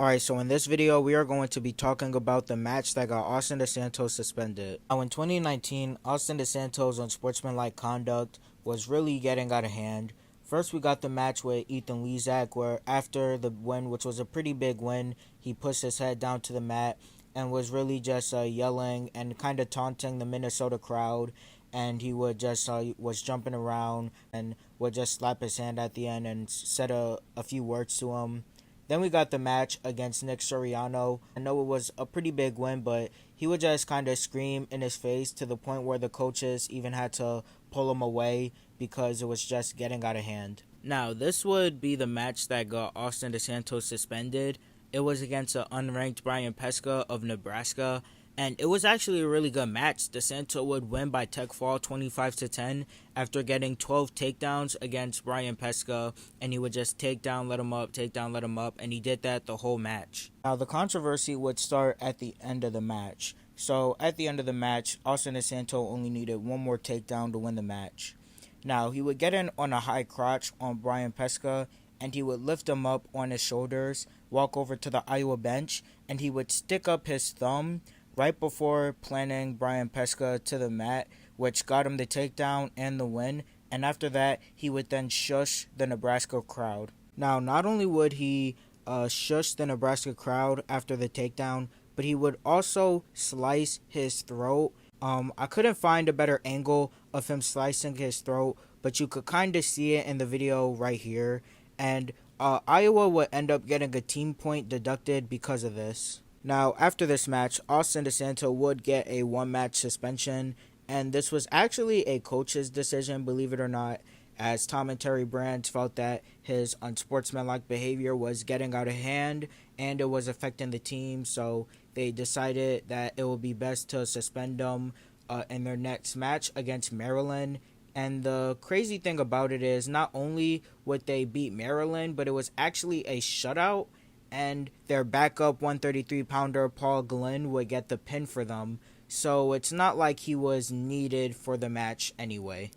Alright, so in this video, we are going to be talking about the match that got Austin DeSantos suspended. Now, in 2019, Austin DeSantos' unsportsmanlike conduct was really getting out of hand. First, we got the match with Ethan Lezak, where after the win, which was a pretty big win, he pushed his head down to the mat and was really just yelling and kind of taunting the Minnesota crowd. And he would just was jumping around and would just slap his hand at the end and said a few words to him. Then we got the match against Nick Soriano. I know it was a pretty big win, but he would just kind of scream in his face to the point where the coaches even had to pull him away because it was just getting out of hand. Now, this would be the match that got Austin DeSanto suspended. It was against an unranked Brian Pesca of Nebraska, and it was actually a really good match. DeSanto would win by tech fall 25-10 after getting 12 takedowns against Brian Pesca, and he would just take down, let him up, and he did that the whole match. Now, the controversy would start at the end of the match. So, at the end of the match, Austin DeSanto only needed one more takedown to win the match. Now, he would get in on a high crotch on Brian Pesca, and he would lift him up on his shoulders, walk over to the Iowa bench, and he would stick up his thumb right before planting Brian Pesca to the mat, which got him the takedown and the win. And after that, he would then shush the Nebraska crowd. Now, not only would he shush the Nebraska crowd after the takedown, but he would also slice his throat. I couldn't find a better angle of him slicing his throat, but you could kind of see it in the video right here. And Iowa would end up getting a team point deducted because of this. Now, after this match, Austin DeSanto would get a one-match suspension, and this was actually a coach's decision, believe it or not, as Tom and Terry Brands felt that his unsportsmanlike behavior was getting out of hand and it was affecting the team, so they decided that it would be best to suspend him in their next match against Maryland. And the crazy thing about it is not only would they beat Maryland, but it was actually a shutout, and their backup 133-pounder Paul Glenn would get the pin for them. So it's not like he was needed for the match anyway.